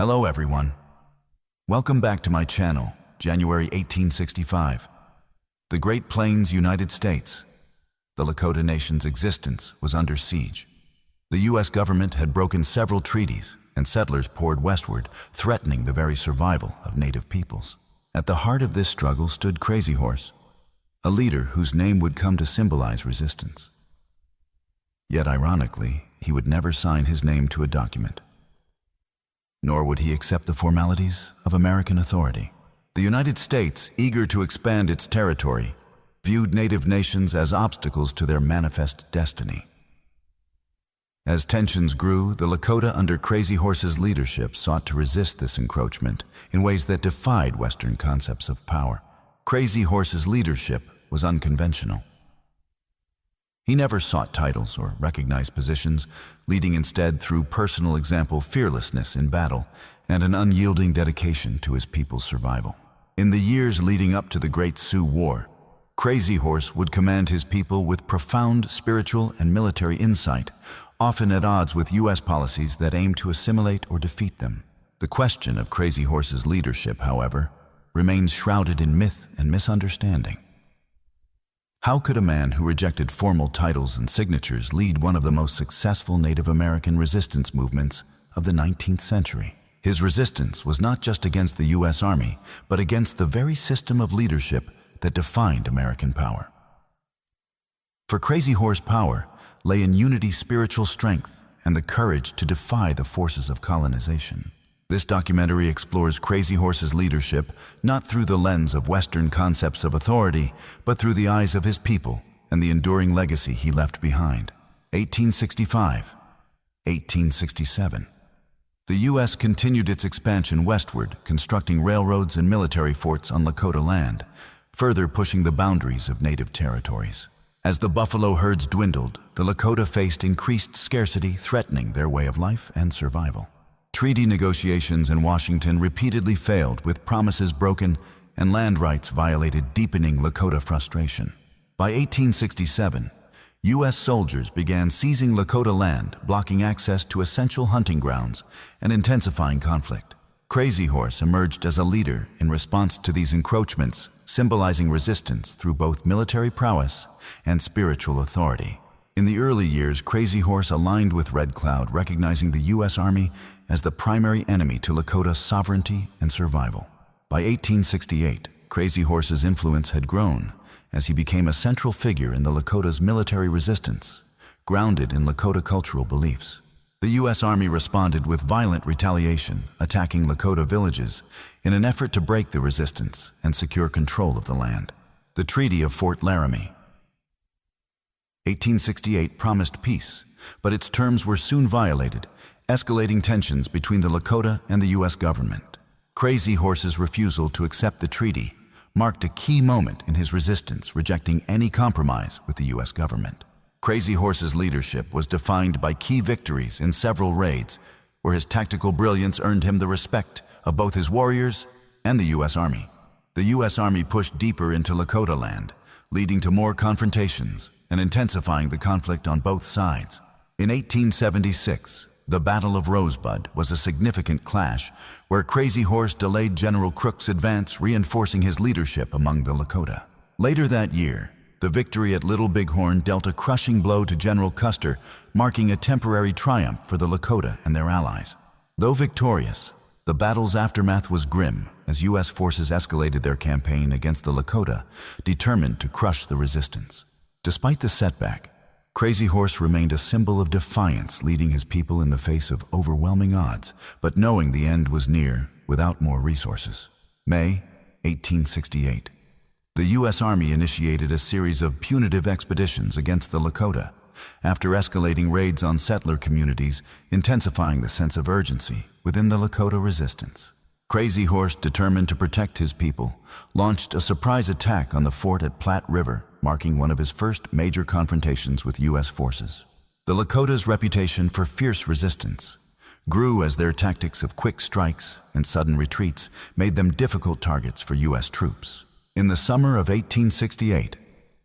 Hello everyone. Welcome back to my channel, January 1865. The Great Plains, United States. The Lakota Nation's existence was under siege. The U.S. government had broken several treaties, and settlers poured westward, threatening the very survival of native peoples. At the heart of this struggle stood Crazy Horse, a leader whose name would come to symbolize resistance. Yet ironically, he would never sign his name to a document. Nor would he accept the formalities of American authority. The United States, eager to expand its territory, viewed native nations as obstacles to their manifest destiny. As tensions grew, the Lakota under Crazy Horse's leadership sought to resist this encroachment in ways that defied Western concepts of power. Crazy Horse's leadership was unconventional. He never sought titles or recognized positions, leading instead through personal example, fearlessness in battle, and an unyielding dedication to his people's survival. In the years leading up to the Great Sioux War, Crazy Horse would command his people with profound spiritual and military insight, often at odds with U.S. policies that aimed to assimilate or defeat them. The question of Crazy Horse's leadership, however, remains shrouded in myth and misunderstanding. How could a man who rejected formal titles and signatures lead one of the most successful Native American resistance movements of the 19th century? His resistance was not just against the U.S. Army, but against the very system of leadership that defined American power. For Crazy Horse, power lay in unity's spiritual strength and the courage to defy the forces of colonization. This documentary explores Crazy Horse's leadership not through the lens of Western concepts of authority, but through the eyes of his people and the enduring legacy he left behind. 1865, 1867. The U.S. continued its expansion westward, constructing railroads and military forts on Lakota land, further pushing the boundaries of native territories. As the buffalo herds dwindled, the Lakota faced increased scarcity, threatening their way of life and survival. Treaty negotiations in Washington repeatedly failed, with promises broken and land rights violated, deepening Lakota frustration. By 1867, U.S. soldiers began seizing Lakota land, blocking access to essential hunting grounds and intensifying conflict. Crazy Horse emerged as a leader in response to these encroachments, symbolizing resistance through both military prowess and spiritual authority. In the early years, Crazy Horse aligned with Red Cloud, recognizing the U.S. Army as the primary enemy to Lakota sovereignty and survival. By 1868, Crazy Horse's influence had grown as he became a central figure in the Lakota's military resistance, grounded in Lakota cultural beliefs. The U.S. Army responded with violent retaliation, attacking Lakota villages in an effort to break the resistance and secure control of the land. The Treaty of Fort Laramie, 1868, promised peace, but its terms were soon violated, escalating tensions between the Lakota and the U.S. government. Crazy Horse's refusal to accept the treaty marked a key moment in his resistance, rejecting any compromise with the U.S. government. Crazy Horse's leadership was defined by key victories in several raids, where his tactical brilliance earned him the respect of both his warriors and the U.S. Army. The U.S. Army pushed deeper into Lakota land, leading to more confrontations and intensifying the conflict on both sides. In 1876, the Battle of Rosebud was a significant clash where Crazy Horse delayed General Crook's advance, reinforcing his leadership among the Lakota. Later that year, the victory at Little Bighorn dealt a crushing blow to General Custer, marking a temporary triumph for the Lakota and their allies. Though victorious, the battle's aftermath was grim as U.S. forces escalated their campaign against the Lakota, determined to crush the resistance. Despite the setback, Crazy Horse remained a symbol of defiance, leading his people in the face of overwhelming odds, but knowing the end was near without more resources. May 1868. The U.S. Army initiated a series of punitive expeditions against the Lakota, after escalating raids on settler communities, intensifying the sense of urgency within the Lakota resistance. Crazy Horse, determined to protect his people, launched a surprise attack on the fort at Platte River, marking one of his first major confrontations with U.S. forces. The Lakota's reputation for fierce resistance grew as their tactics of quick strikes and sudden retreats made them difficult targets for U.S. troops. In the summer of 1868,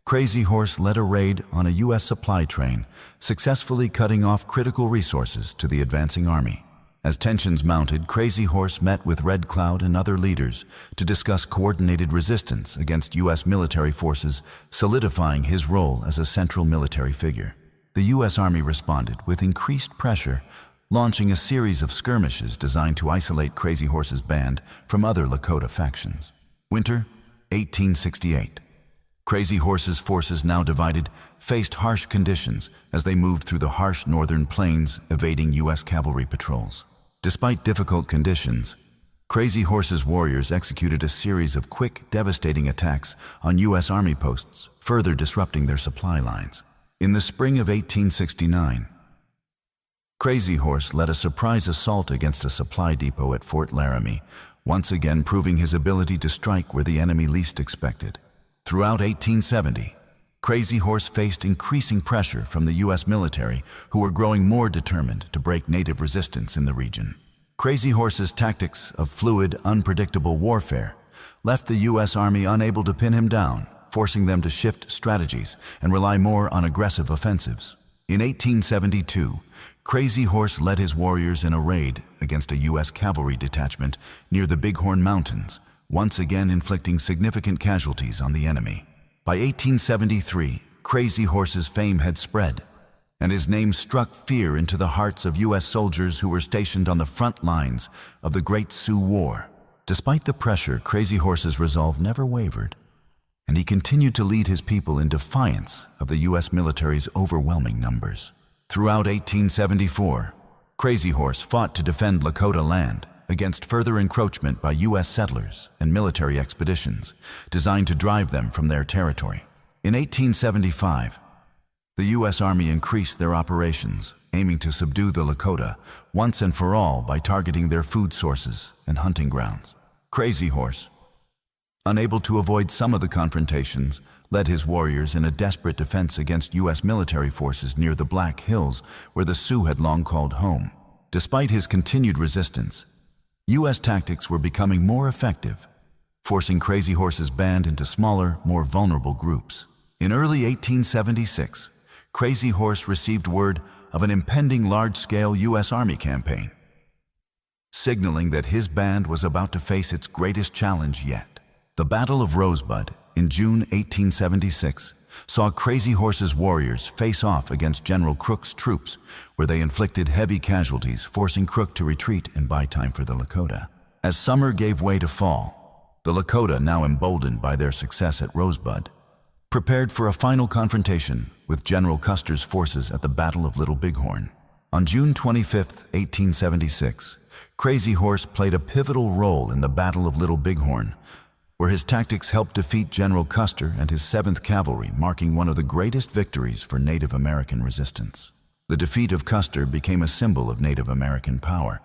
Crazy Horse led a raid on a U.S. supply train, successfully cutting off critical resources to the advancing army. As tensions mounted, Crazy Horse met with Red Cloud and other leaders to discuss coordinated resistance against U.S. military forces, solidifying his role as a central military figure. The U.S. Army responded with increased pressure, launching a series of skirmishes designed to isolate Crazy Horse's band from other Lakota factions. Winter 1868. Crazy Horse's forces, now divided, faced harsh conditions as they moved through the harsh northern plains, evading U.S. cavalry patrols. Despite difficult conditions, Crazy Horse's warriors executed a series of quick, devastating attacks on U.S. Army posts, further disrupting their supply lines. In the spring of 1869, Crazy Horse led a surprise assault against a supply depot at Fort Laramie, once again proving his ability to strike where the enemy least expected. Throughout 1870, Crazy Horse faced increasing pressure from the U.S. military, who were growing more determined to break native resistance in the region. Crazy Horse's tactics of fluid, unpredictable warfare left the U.S. Army unable to pin him down, forcing them to shift strategies and rely more on aggressive offensives. In 1872, Crazy Horse led his warriors in a raid against a U.S. cavalry detachment near the Bighorn Mountains, once again inflicting significant casualties on the enemy. By 1873, Crazy Horse's fame had spread, and his name struck fear into the hearts of U.S. soldiers who were stationed on the front lines of the Great Sioux War. Despite the pressure, Crazy Horse's resolve never wavered, and he continued to lead his people in defiance of the U.S. military's overwhelming numbers. Throughout 1874, Crazy Horse fought to defend Lakota land against further encroachment by U.S. settlers and military expeditions designed to drive them from their territory. In 1875, the U.S. Army increased their operations, aiming to subdue the Lakota once and for all by targeting their food sources and hunting grounds. Crazy Horse, unable to avoid some of the confrontations, led his warriors in a desperate defense against U.S. military forces near the Black Hills, where the Sioux had long called home. Despite his continued resistance, U.S. tactics were becoming more effective, forcing Crazy Horse's band into smaller, more vulnerable groups. In early 1876, Crazy Horse received word of an impending large-scale U.S. Army campaign, signaling that his band was about to face its greatest challenge yet. The Battle of Rosebud in June 1876 saw Crazy Horse's warriors face off against General Crook's troops, where they inflicted heavy casualties, forcing Crook to retreat and buy time for the Lakota. As summer gave way to fall, the Lakota, now emboldened by their success at Rosebud, prepared for a final confrontation with General Custer's forces at the Battle of Little Bighorn. On June 25, 1876, Crazy Horse played a pivotal role in the Battle of Little Bighorn, where his tactics helped defeat General Custer and his 7th Cavalry, marking one of the greatest victories for Native American resistance. The defeat of Custer became a symbol of Native American power,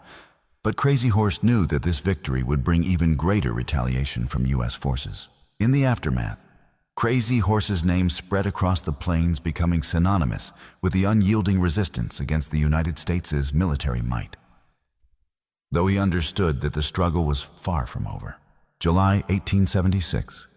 but Crazy Horse knew that this victory would bring even greater retaliation from U.S. forces. In the aftermath, Crazy Horse's name spread across the plains, becoming synonymous with the unyielding resistance against the United States' military might. Though he understood that the struggle was far from over. July 1876,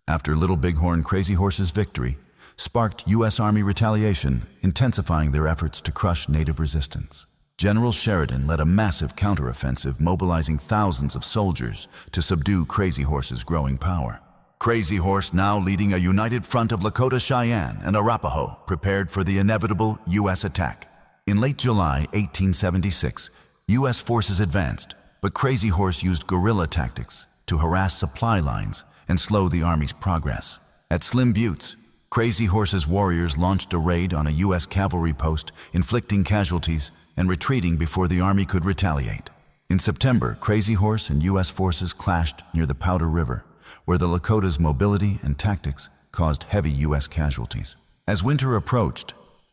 after Little Bighorn, Crazy Horse's victory sparked U.S. Army retaliation, intensifying their efforts to crush Native resistance. General Sheridan led a massive counteroffensive, mobilizing thousands of soldiers to subdue Crazy Horse's growing power. Crazy Horse, now leading a united front of Lakota, Cheyenne, and Arapaho, prepared for the inevitable U.S. attack. In late July 1876, U.S. forces advanced, but Crazy Horse used guerrilla tactics to harass supply lines and slow the Army's progress. At Slim Buttes, Crazy Horse's warriors launched a raid on a U.S. cavalry post, inflicting casualties and retreating before the Army could retaliate. In September, Crazy Horse and U.S. forces clashed near the Powder River, where the Lakota's mobility and tactics caused heavy U.S. casualties. As winter approached,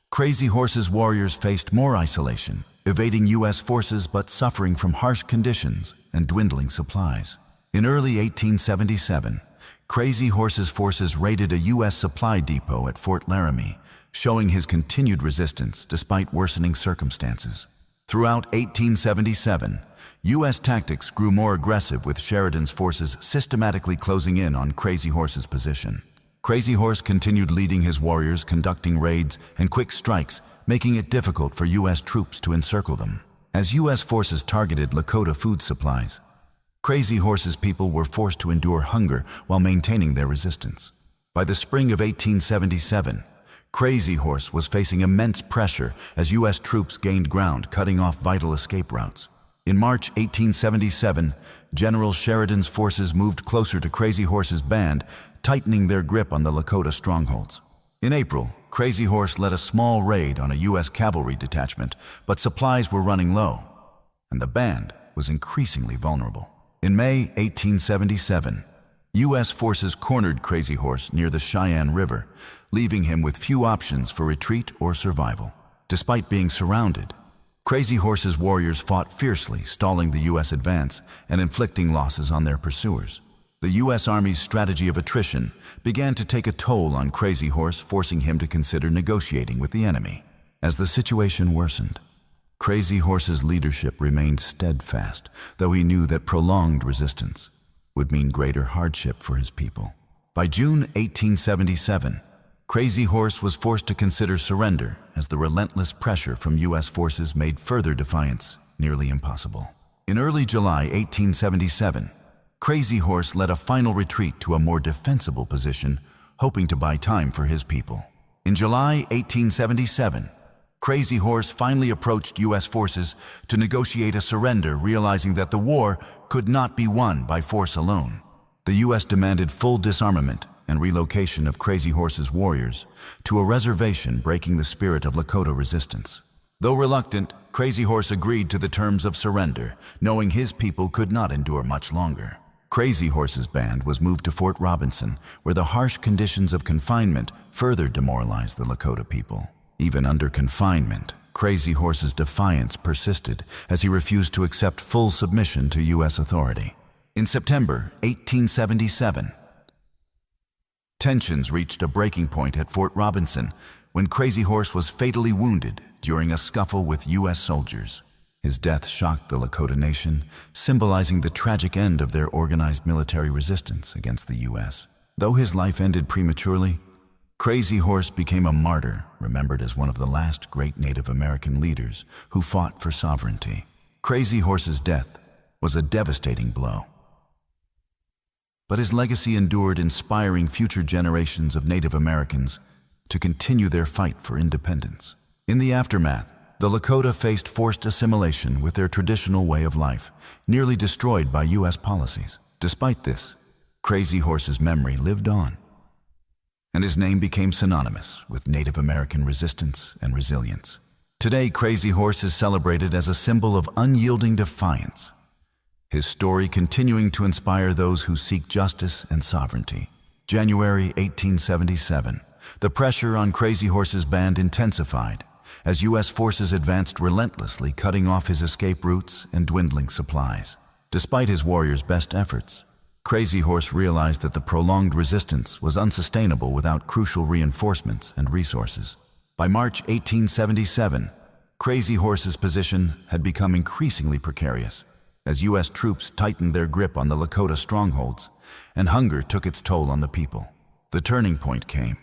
Crazy Horse's warriors faced more isolation, evading U.S. forces but suffering from harsh conditions and dwindling supplies. In early 1877, Crazy Horse's forces raided a U.S. supply depot at Fort Laramie, showing his continued resistance despite worsening circumstances. Throughout 1877, U.S. tactics grew more aggressive, with Sheridan's forces systematically closing in on Crazy Horse's position. Crazy Horse continued leading his warriors, conducting raids and quick strikes, making it difficult for U.S. troops to encircle them. As U.S. forces targeted Lakota food supplies, Crazy Horse's people were forced to endure hunger while maintaining their resistance. By the spring of 1877, Crazy Horse was facing immense pressure as U.S. troops gained ground, cutting off vital escape routes. In March 1877, General Sheridan's forces moved closer to Crazy Horse's band, tightening their grip on the Lakota strongholds. In April, Crazy Horse led a small raid on a U.S. cavalry detachment, but supplies were running low, and the band was increasingly vulnerable. In May 1877, U.S. forces cornered Crazy Horse near the Cheyenne River, leaving him with few options for retreat or survival. Despite being surrounded, Crazy Horse's warriors fought fiercely, stalling the U.S. advance and inflicting losses on their pursuers. The U.S. Army's strategy of attrition began to take a toll on Crazy Horse, forcing him to consider negotiating with the enemy. As the situation worsened, Crazy Horse's leadership remained steadfast, though he knew that prolonged resistance would mean greater hardship for his people. By June 1877, Crazy Horse was forced to consider surrender as the relentless pressure from U.S. forces made further defiance nearly impossible. In early July 1877, Crazy Horse led a final retreat to a more defensible position, hoping to buy time for his people. In July 1877, Crazy Horse finally approached U.S. forces to negotiate a surrender, realizing that the war could not be won by force alone. The U.S. demanded full disarmament and relocation of Crazy Horse's warriors to a reservation, breaking the spirit of Lakota resistance. Though reluctant, Crazy Horse agreed to the terms of surrender, knowing his people could not endure much longer. Crazy Horse's band was moved to Fort Robinson, where the harsh conditions of confinement further demoralized the Lakota people. Even under confinement, Crazy Horse's defiance persisted as he refused to accept full submission to U.S. authority. In September 1877, tensions reached a breaking point at Fort Robinson when Crazy Horse was fatally wounded during a scuffle with U.S. soldiers. His death shocked the Lakota Nation, symbolizing the tragic end of their organized military resistance against the U.S. Though his life ended prematurely, Crazy Horse became a martyr, remembered as one of the last great Native American leaders who fought for sovereignty. Crazy Horse's death was a devastating blow, but his legacy endured, inspiring future generations of Native Americans to continue their fight for independence. In the aftermath, the Lakota faced forced assimilation with their traditional way of life, nearly destroyed by U.S. policies. Despite this, Crazy Horse's memory lived on, and his name became synonymous with Native American resistance and resilience. Today, Crazy Horse is celebrated as a symbol of unyielding defiance, his story continuing to inspire those who seek justice and sovereignty. January 1877, the pressure on Crazy Horse's band intensified as U.S. forces advanced relentlessly, cutting off his escape routes and dwindling supplies. Despite his warriors' best efforts, Crazy Horse realized that the prolonged resistance was unsustainable without crucial reinforcements and resources. By March 1877, Crazy Horse's position had become increasingly precarious as U.S. troops tightened their grip on the Lakota strongholds and hunger took its toll on the people. The turning point came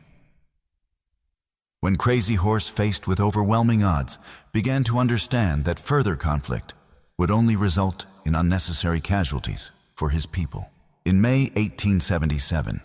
when Crazy Horse, faced with overwhelming odds, began to understand that further conflict would only result in unnecessary casualties for his people. In May 1877,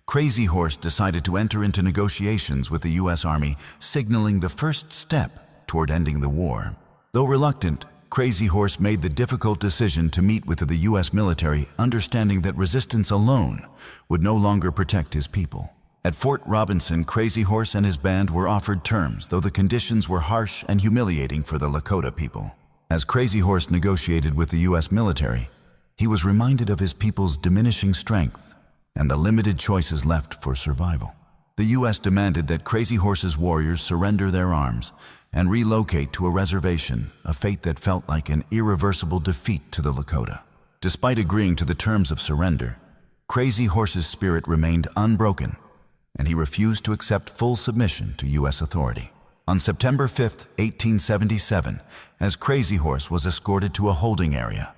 Crazy Horse decided to enter into negotiations with the U.S. Army, signaling the first step toward ending the war. Though reluctant, Crazy Horse made the difficult decision to meet with the U.S. military, understanding that resistance alone would no longer protect his people. At Fort Robinson, Crazy Horse and his band were offered terms, though the conditions were harsh and humiliating for the Lakota people. As Crazy Horse negotiated with the U.S. military, he was reminded of his people's diminishing strength and the limited choices left for survival. The U.S. demanded that Crazy Horse's warriors surrender their arms and relocate to a reservation, a fate that felt like an irreversible defeat to the Lakota. Despite agreeing to the terms of surrender, Crazy Horse's spirit remained unbroken, and he refused to accept full submission to U.S. authority. On September 5, 1877, as Crazy Horse was escorted to a holding area,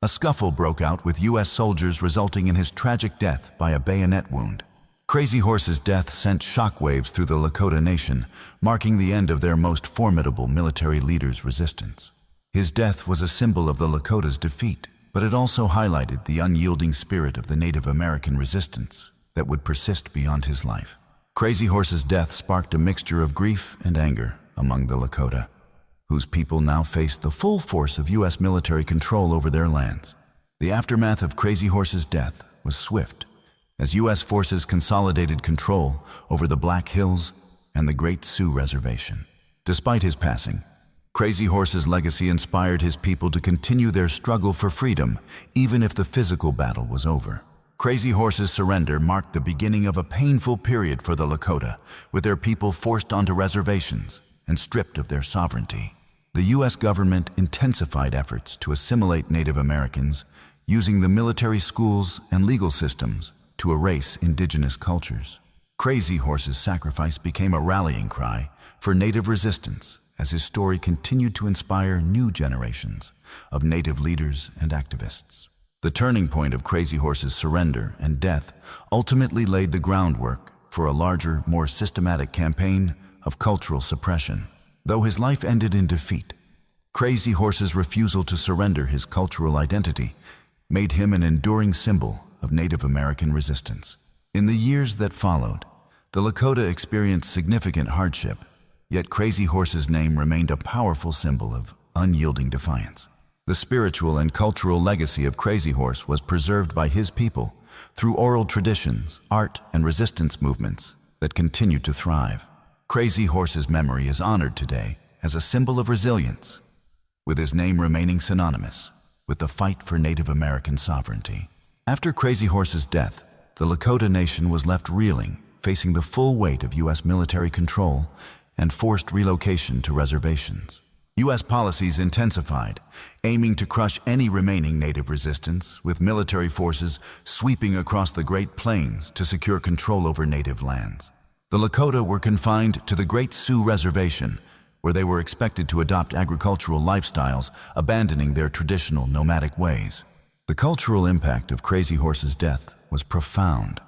a scuffle broke out with U.S. soldiers, resulting in his tragic death by a bayonet wound. Crazy Horse's death sent shockwaves through the Lakota Nation, marking the end of their most formidable military leader's resistance. His death was a symbol of the Lakota's defeat, but it also highlighted the unyielding spirit of the Native American resistance that would persist beyond his life. Crazy Horse's death sparked a mixture of grief and anger among the Lakota, whose people now faced the full force of U.S. military control over their lands. The aftermath of Crazy Horse's death was swift, as U.S. forces consolidated control over the Black Hills and the Great Sioux Reservation. Despite his passing, Crazy Horse's legacy inspired his people to continue their struggle for freedom, even if the physical battle was over. Crazy Horse's surrender marked the beginning of a painful period for the Lakota, with their people forced onto reservations and stripped of their sovereignty. The U.S. government intensified efforts to assimilate Native Americans, using the military schools and legal systems to erase indigenous cultures. Crazy Horse's sacrifice became a rallying cry for Native resistance, as his story continued to inspire new generations of Native leaders and activists. The turning point of Crazy Horse's surrender and death ultimately laid the groundwork for a larger, more systematic campaign of cultural suppression. Though his life ended in defeat, Crazy Horse's refusal to surrender his cultural identity made him an enduring symbol of Native American resistance. In the years that followed, the Lakota experienced significant hardship, yet Crazy Horse's name remained a powerful symbol of unyielding defiance. The spiritual and cultural legacy of Crazy Horse was preserved by his people through oral traditions, art, and resistance movements that continued to thrive. Crazy Horse's memory is honored today as a symbol of resilience, with his name remaining synonymous with the fight for Native American sovereignty. After Crazy Horse's death, the Lakota Nation was left reeling, facing the full weight of U.S. military control and forced relocation to reservations. U.S. policies intensified, aiming to crush any remaining Native resistance, with military forces sweeping across the Great Plains to secure control over Native lands. The Lakota were confined to the Great Sioux Reservation, where they were expected to adopt agricultural lifestyles, abandoning their traditional nomadic ways. The cultural impact of Crazy Horse's death was profound,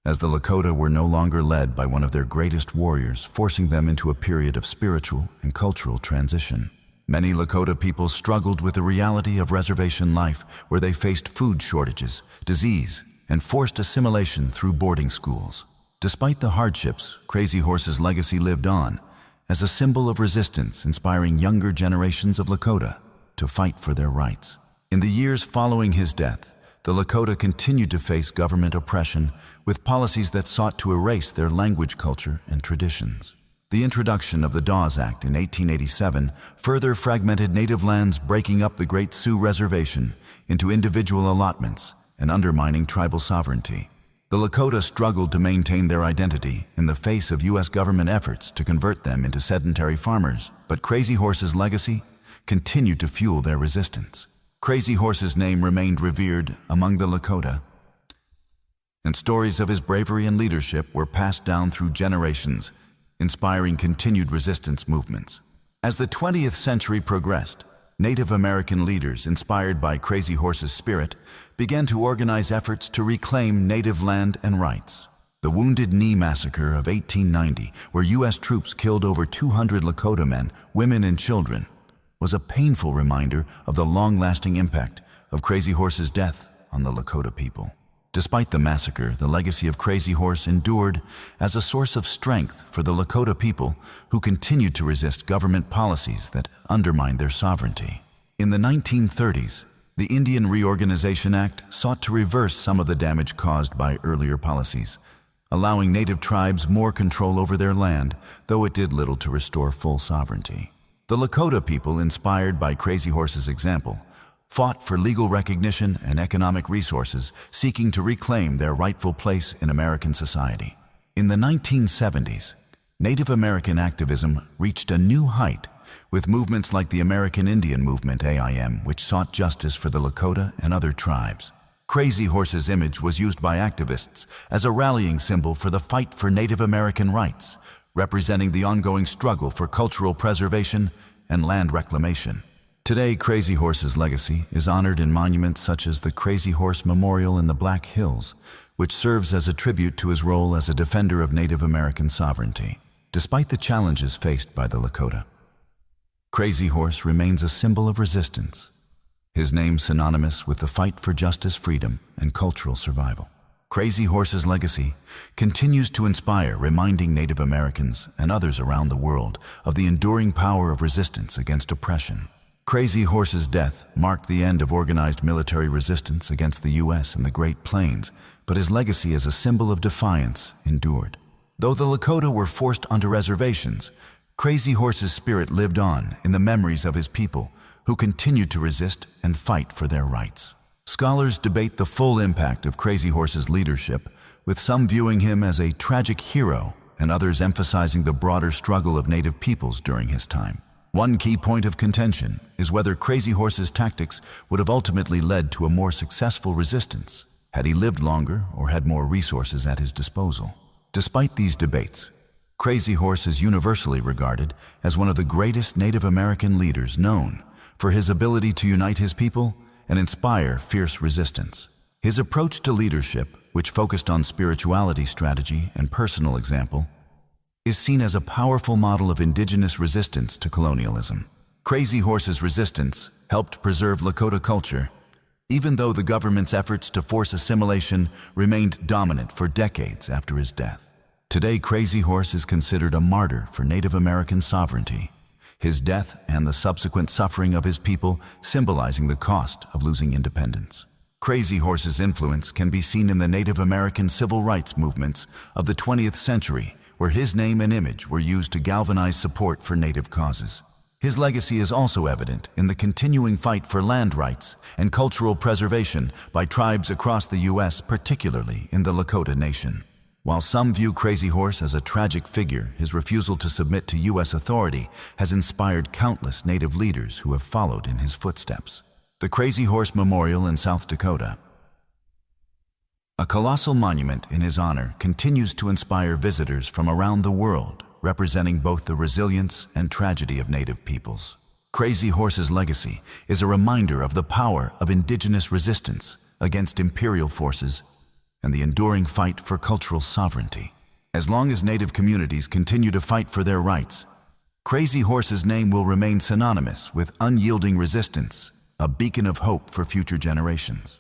as the Lakota were no longer led by one of their greatest warriors, forcing them into a period of spiritual and cultural transition. Many Lakota people struggled with the reality of reservation life, where they faced food shortages, disease, and forced assimilation through boarding schools. Despite the hardships, Crazy Horse's legacy lived on as a symbol of resistance, inspiring younger generations of Lakota to fight for their rights. In the years following his death, the Lakota continued to face government oppression with policies that sought to erase their language, culture, and traditions. The introduction of the Dawes Act in 1887 further fragmented Native lands, breaking up the Great Sioux Reservation into individual allotments and undermining tribal sovereignty. The Lakota struggled to maintain their identity in the face of U.S. government efforts to convert them into sedentary farmers, but Crazy Horse's legacy continued to fuel their resistance. Crazy Horse's name remained revered among the Lakota, and stories of his bravery and leadership were passed down through generations, inspiring continued resistance movements. As the 20th century progressed, Native American leaders, inspired by Crazy Horse's spirit, began to organize efforts to reclaim Native land and rights. The Wounded Knee Massacre of 1890, where U.S. troops killed over 200 Lakota men, women, and children, was a painful reminder of the long-lasting impact of Crazy Horse's death on the Lakota people. Despite the massacre, the legacy of Crazy Horse endured as a source of strength for the Lakota people, who continued to resist government policies that undermined their sovereignty. In the 1930s, the Indian Reorganization Act sought to reverse some of the damage caused by earlier policies, allowing Native tribes more control over their land, though it did little to restore full sovereignty. The Lakota people, inspired by Crazy Horse's example, fought for legal recognition and economic resources, seeking to reclaim their rightful place in American society. In the 1970s, Native American activism reached a new height, with movements like the American Indian Movement (AIM), which sought justice for the Lakota and other tribes. Crazy Horse's image was used by activists as a rallying symbol for the fight for Native American rights, representing the ongoing struggle for cultural preservation and land reclamation. Today, Crazy Horse's legacy is honored in monuments such as the Crazy Horse Memorial in the Black Hills, which serves as a tribute to his role as a defender of Native American sovereignty. Despite the challenges faced by the Lakota, Crazy Horse remains a symbol of resistance, his name synonymous with the fight for justice, freedom, and cultural survival. Crazy Horse's legacy continues to inspire, reminding Native Americans and others around the world of the enduring power of resistance against oppression. Crazy Horse's death marked the end of organized military resistance against the U.S. in the Great Plains, but his legacy as a symbol of defiance endured. Though the Lakota were forced onto reservations, Crazy Horse's spirit lived on in the memories of his people, who continued to resist and fight for their rights. Scholars debate the full impact of Crazy Horse's leadership, with some viewing him as a tragic hero and others emphasizing the broader struggle of Native peoples during his time. One key point of contention is whether Crazy Horse's tactics would have ultimately led to a more successful resistance had he lived longer or had more resources at his disposal. Despite these debates, Crazy Horse is universally regarded as one of the greatest Native American leaders known for his ability to unite his people and inspire fierce resistance. His approach to leadership, which focused on spirituality, strategy, and personal example, is seen as a powerful model of indigenous resistance to colonialism. Crazy Horse's resistance helped preserve Lakota culture, even though the government's efforts to force assimilation remained dominant for decades after his death. Today, Crazy Horse is considered a martyr for Native American sovereignty, his death and the subsequent suffering of his people symbolizing the cost of losing independence. Crazy Horse's influence can be seen in the Native American civil rights movements of the 20th century, where his name and image were used to galvanize support for Native causes. His legacy is also evident in the continuing fight for land rights and cultural preservation by tribes across the U.S., particularly in the Lakota Nation. While some view Crazy Horse as a tragic figure, his refusal to submit to U.S. authority has inspired countless Native leaders who have followed in his footsteps. The Crazy Horse Memorial in South Dakota, a colossal monument in his honor, continues to inspire visitors from around the world, representing both the resilience and tragedy of Native peoples. Crazy Horse's legacy is a reminder of the power of indigenous resistance against imperial forces and the enduring fight for cultural sovereignty. As long as Native communities continue to fight for their rights, Crazy Horse's name will remain synonymous with unyielding resistance, a beacon of hope for future generations.